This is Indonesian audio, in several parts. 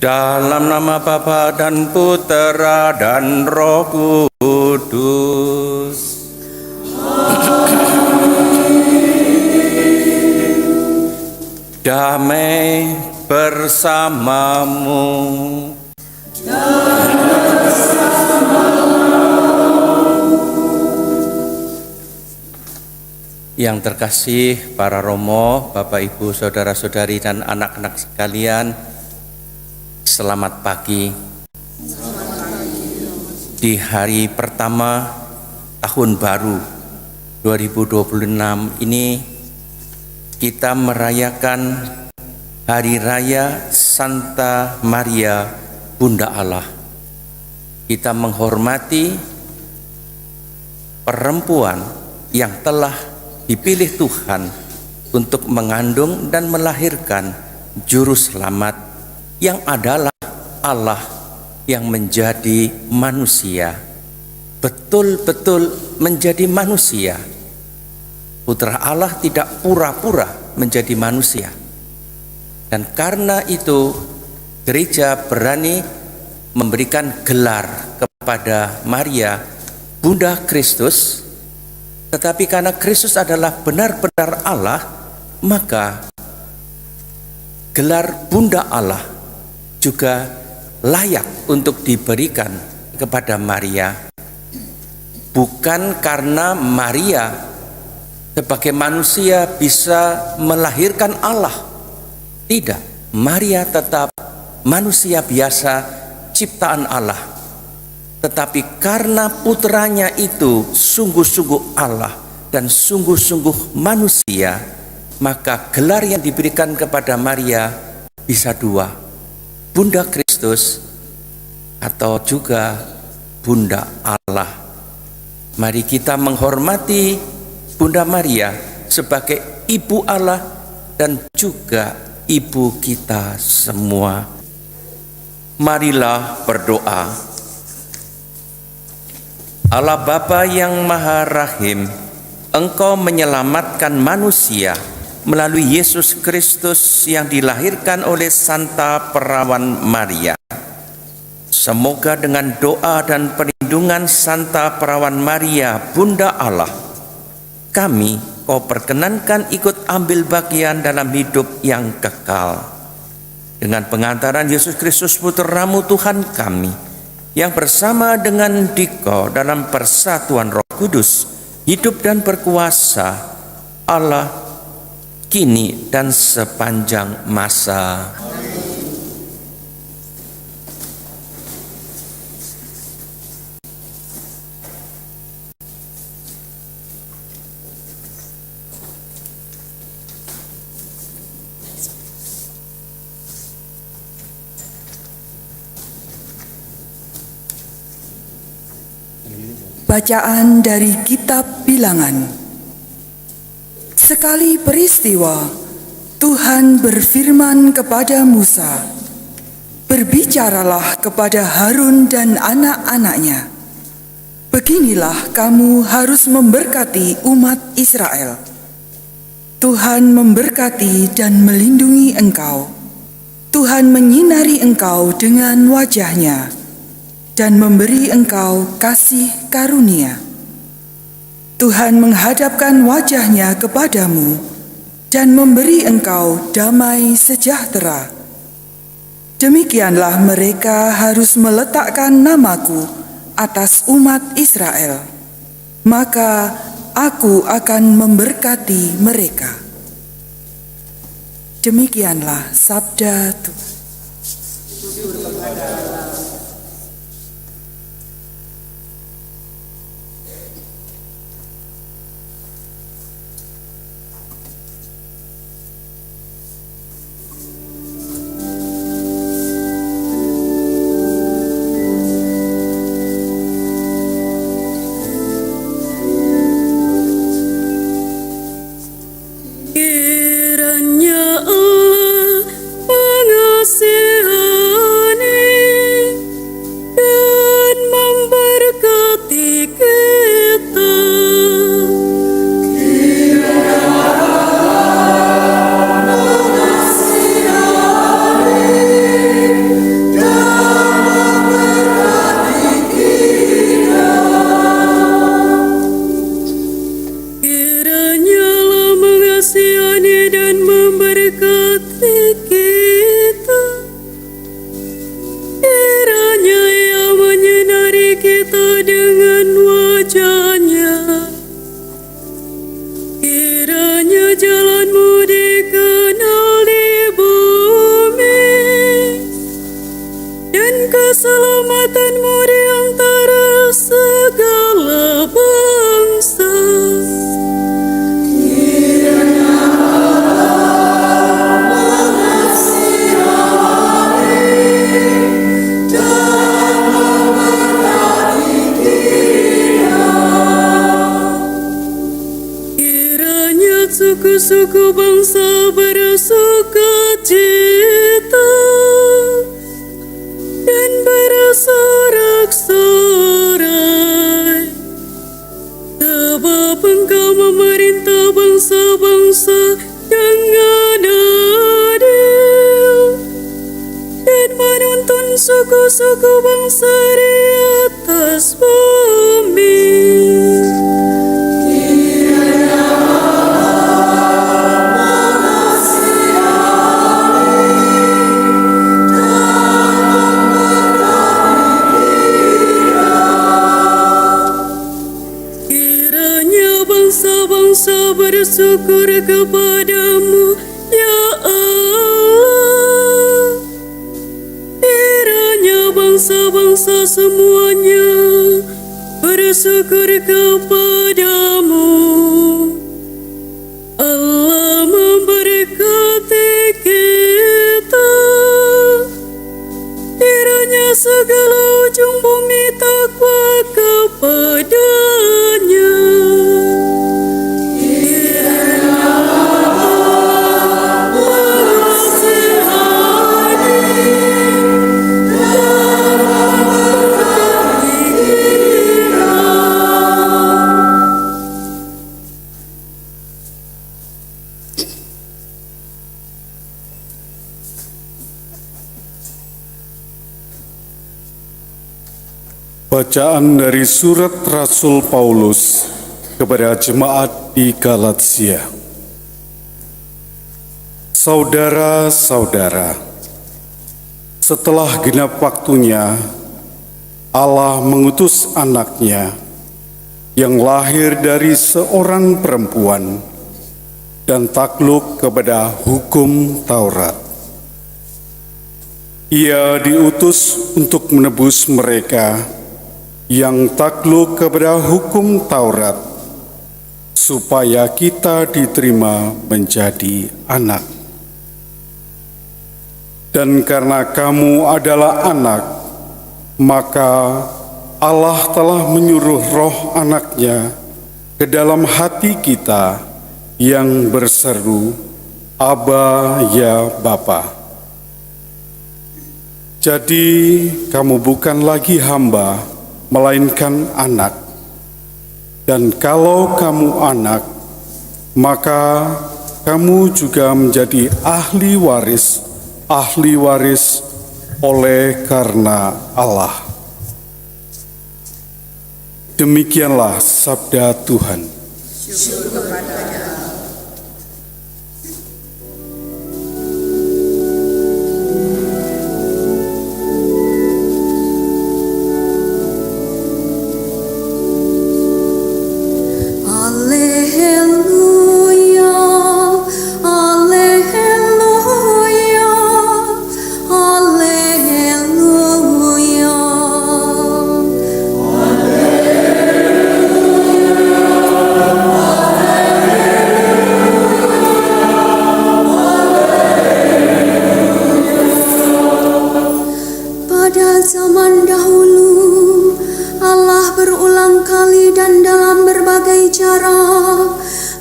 Dalam nama Bapa dan Putera dan Roh Kudus. Damai bersamamu. Yang terkasih para romo, Bapak Ibu, saudara-saudari dan anak-anak sekalian, selamat pagi. Di hari pertama tahun baru 2026 ini kita merayakan Hari Raya Santa Maria Bunda Allah. Kita menghormati perempuan yang telah dipilih Tuhan untuk mengandung dan melahirkan juru selamat yang adalah Allah yang menjadi manusia, betul-betul menjadi manusia. Putra Allah tidak pura-pura menjadi manusia. Dan karena itu gereja berani memberikan gelar kepada Maria Bunda Kristus. Tetapi karena Kristus adalah benar-benar Allah, maka gelar Bunda Allah juga layak untuk diberikan kepada Maria. Bukan karena Maria sebagai manusia bisa melahirkan Allah. Tidak, Maria tetap manusia biasa ciptaan Allah. Tetapi karena putranya itu sungguh-sungguh Allah dan sungguh-sungguh manusia, maka gelar yang diberikan kepada Maria bisa dua, Bunda Kristus atau juga Bunda Allah. Mari kita menghormati Bunda Maria sebagai Ibu Allah dan juga Ibu kita semua. Marilah berdoa. Allah Bapa yang Maha Rahim, Engkau menyelamatkan manusia melalui Yesus Kristus yang dilahirkan oleh Santa Perawan Maria. Semoga dengan doa dan perlindungan Santa Perawan Maria, Bunda Allah, kami Kau perkenankan ikut ambil bagian dalam hidup yang kekal. Dengan pengantaran Yesus Kristus Putra-Mu Tuhan kami, yang bersama dengan Dikau dalam persatuan Roh Kudus, hidup dan berkuasa Allah kini dan sepanjang masa. Bacaan dari Kitab Bilangan. Sekali peristiwa, Tuhan berfirman kepada Musa, "Berbicaralah kepada Harun dan anak-anaknya. Beginilah kamu harus memberkati umat Israel. Tuhan memberkati dan melindungi engkau. Tuhan menyinari engkau dengan wajah-Nya dan memberi engkau kasih karunia. Tuhan menghadapkan wajah-Nya kepadamu dan memberi engkau damai sejahtera. Demikianlah mereka harus meletakkan namaku atas umat Israel. Maka aku akan memberkati mereka." Demikianlah sabda Tuhan. Kiranya Allah mengasihani suku-suku bangsa bersukacita dan bersorak-sorai, sebab Engkau memerintah bangsa-bangsa dengan adil dan menuntun suku-suku bangsa di atas bumi. Bangsa-bangsa bersyukur kepadamu, ya Allah. Kiranya bangsa-bangsa semuanya bersyukur kepadamu. Allah memberkati kita. Kiranya segala ujung bumi takwa kepadanya. Bacaan dari surat Rasul Paulus kepada jemaat di Galatia. Saudara-saudara, setelah genap waktunya, Allah mengutus anaknya yang lahir dari seorang perempuan dan takluk kepada hukum Taurat. Ia diutus untuk menebus mereka yang takluk kepada hukum Taurat, supaya kita diterima menjadi anak. Dan karena kamu adalah anak, maka Allah telah menyuruh roh anaknya ke dalam hati kita yang berseru, Aba, ya Bapa. Jadi kamu bukan lagi hamba, melainkan anak. Dan kalau kamu anak, maka kamu juga menjadi ahli waris oleh karena Allah. Demikianlah sabda Tuhan.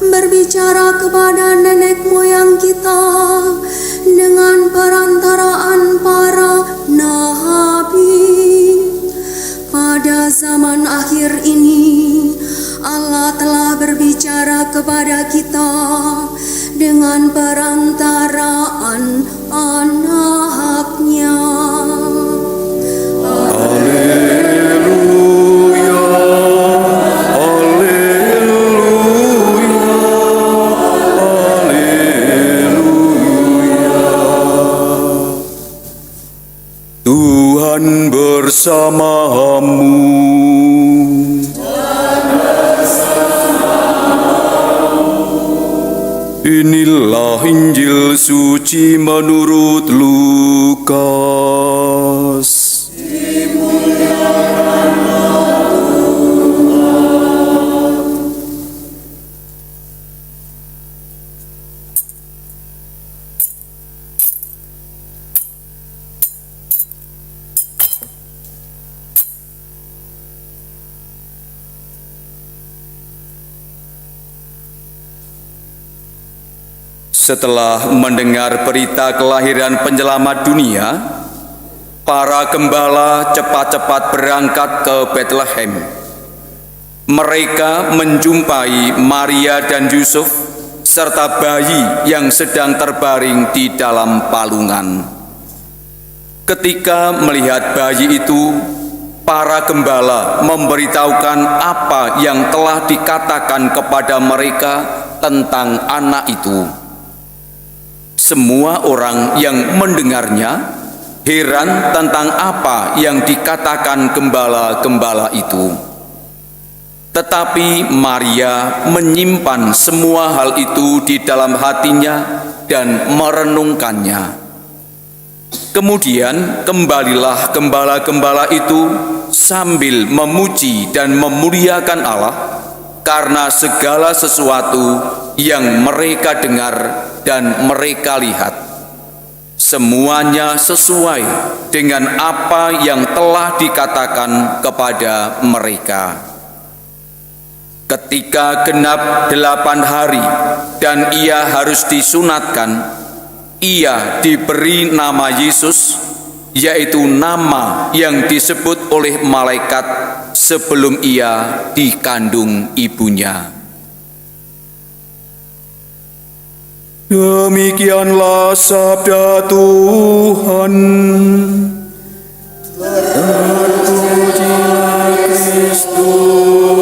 Berbicara kepada nenek moyang kita dengan perantaraan para nabi. Pada zaman akhir ini, Allah telah berbicara kepada kita dengan perantaraan anak-Nya. Tuhan bersamamu. Inilah Injil suci menurut Lukas. Setelah mendengar berita kelahiran penyelamat dunia, para gembala cepat-cepat berangkat ke Bethlehem. Mereka menjumpai Maria dan Yusuf serta bayi yang sedang terbaring di dalam palungan. Ketika melihat bayi itu, para gembala memberitahukan apa yang telah dikatakan kepada mereka tentang anak itu. Semua orang yang mendengarnya heran tentang apa yang dikatakan gembala-gembala itu. Tetapi Maria menyimpan semua hal itu di dalam hatinya dan merenungkannya. Kemudian kembalilah gembala-gembala itu sambil memuji dan memuliakan Allah karena segala sesuatu yang mereka dengar dan mereka lihat. Semuanya sesuai dengan apa yang telah dikatakan kepada mereka. Ketika genap 8 hari dan ia harus disunatkan, ia diberi nama Yesus, yaitu nama yang disebut oleh malaikat sebelum ia dikandung ibunya. Demikianlah sabda Tuhan. Terpujilah Kristus.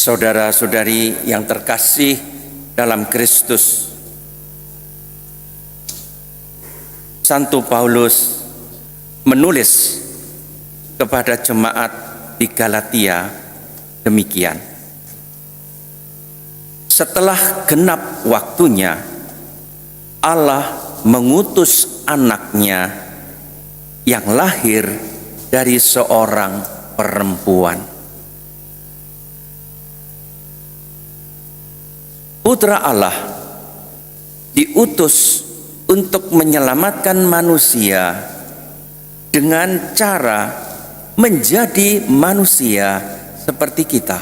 Saudara-saudari yang terkasih dalam Kristus, Santo Paulus menulis kepada jemaat di Galatia demikian: setelah genap waktunya, Allah mengutus anaknya yang lahir dari seorang perempuan. Putra Allah diutus untuk menyelamatkan manusia dengan cara menjadi manusia seperti kita.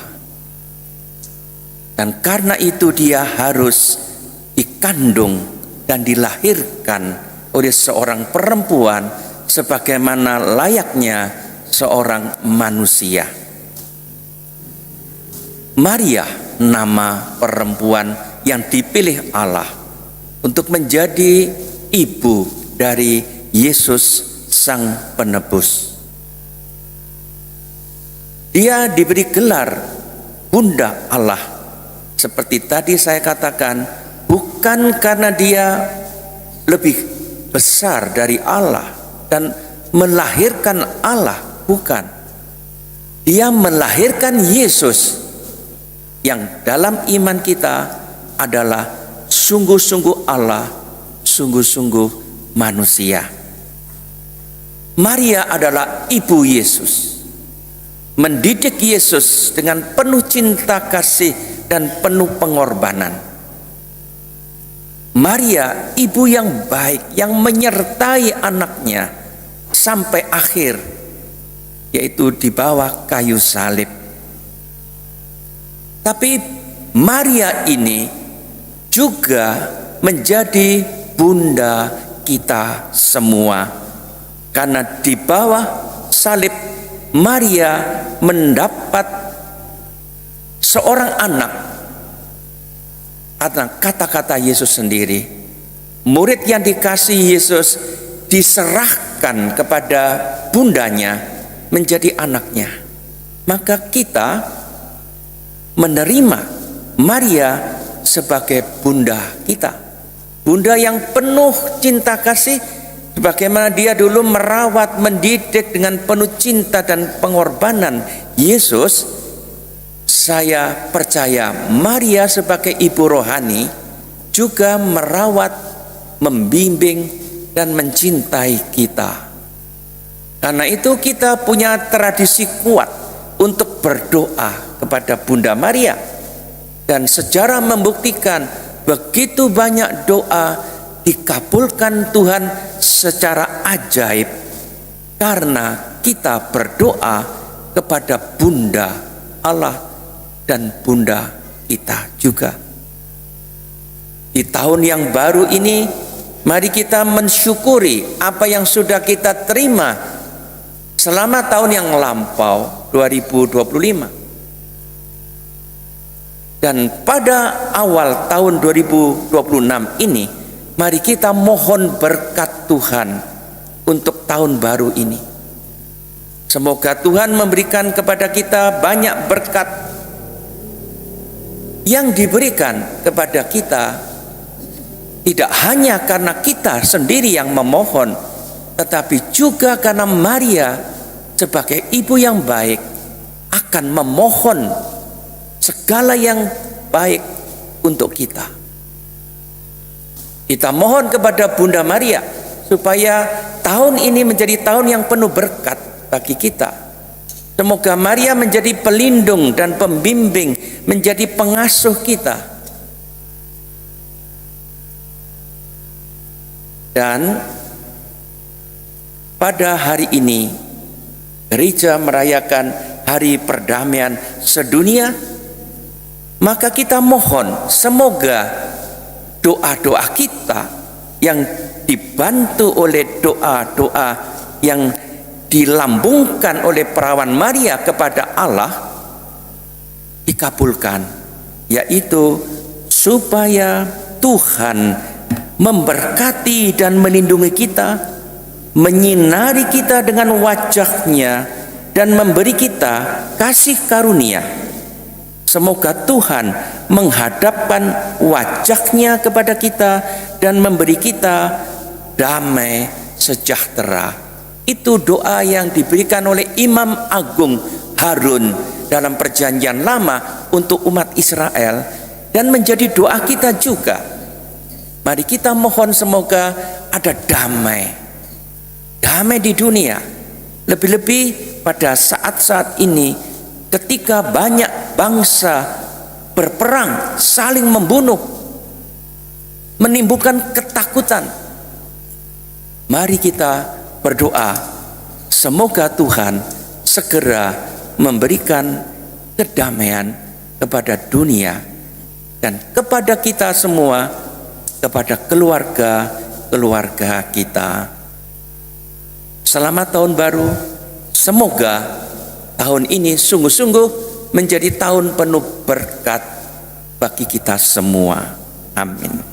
Dan karena itu dia harus dikandung dan dilahirkan oleh seorang perempuan sebagaimana layaknya seorang manusia. Maria, nama perempuan yang dipilih Allah untuk menjadi ibu dari Yesus Sang Penebus. Dia diberi gelar Bunda Allah. Seperti tadi saya katakan, bukan karena dia lebih besar dari Allah dan melahirkan Allah, bukan. Dia melahirkan Yesus yang dalam iman kita adalah sungguh-sungguh Allah, sungguh-sungguh manusia. Maria adalah ibu Yesus, mendidik Yesus dengan penuh cinta kasih dan penuh pengorbanan. Maria, ibu yang baik, yang menyertai anaknya sampai akhir, yaitu di bawah kayu salib. Tapi Maria ini juga menjadi bunda kita semua, karena di bawah salib Maria mendapat seorang anak. Karena kata-kata Yesus sendiri, murid yang dikasih Yesus diserahkan kepada bundanya menjadi anaknya. Maka kita menerima Maria sebagai bunda kita. Bunda yang penuh cinta kasih, sebagaimana dia dulu merawat, mendidik dengan penuh cinta dan pengorbanan Yesus. Saya percaya Maria sebagai ibu rohani juga merawat, membimbing, dan mencintai kita. Karena itu kita punya tradisi kuat untuk berdoa kepada Bunda Maria. Dan sejarah membuktikan begitu banyak doa dikabulkan Tuhan secara ajaib karena kita berdoa kepada Bunda Allah dan Bunda kita juga. Di tahun yang baru ini, mari kita mensyukuri apa yang sudah kita terima selama tahun yang lampau 2025. Dan pada awal tahun 2026 ini, mari kita mohon berkat Tuhan untuk tahun baru ini. Semoga Tuhan memberikan kepada kita banyak berkat yang diberikan kepada kita, tidak hanya karena kita sendiri yang memohon, tetapi juga karena Maria sebagai ibu yang baik akan memohon segala yang baik untuk kita. Kita mohon kepada Bunda Maria supaya tahun ini menjadi tahun yang penuh berkat bagi kita. Semoga Maria menjadi pelindung dan pembimbing, menjadi pengasuh kita. Dan pada hari ini gereja merayakan hari perdamaian sedunia. Maka kita mohon semoga doa-doa kita yang dibantu oleh doa-doa yang dilambungkan oleh perawan Maria kepada Allah dikabulkan, yaitu supaya Tuhan memberkati dan melindungi kita, menyinari kita dengan wajah-Nya, dan memberi kita kasih karunia. Semoga Tuhan menghadapkan wajah-Nya kepada kita dan memberi kita damai sejahtera. Itu doa yang diberikan oleh Imam Agung Harun dalam Perjanjian Lama untuk umat Israel, dan menjadi doa kita juga. Mari kita mohon semoga ada damai di dunia. Lebih-lebih pada saat-saat ini ketika banyak bangsa berperang, saling membunuh, menimbulkan ketakutan. Mari kita berdoa, semoga Tuhan segera memberikan kedamaian kepada dunia dan kepada kita semua, kepada keluarga-keluarga kita. Selamat tahun baru. Semoga tahun ini sungguh-sungguh menjadi tahun penuh berkat bagi kita semua. Amin.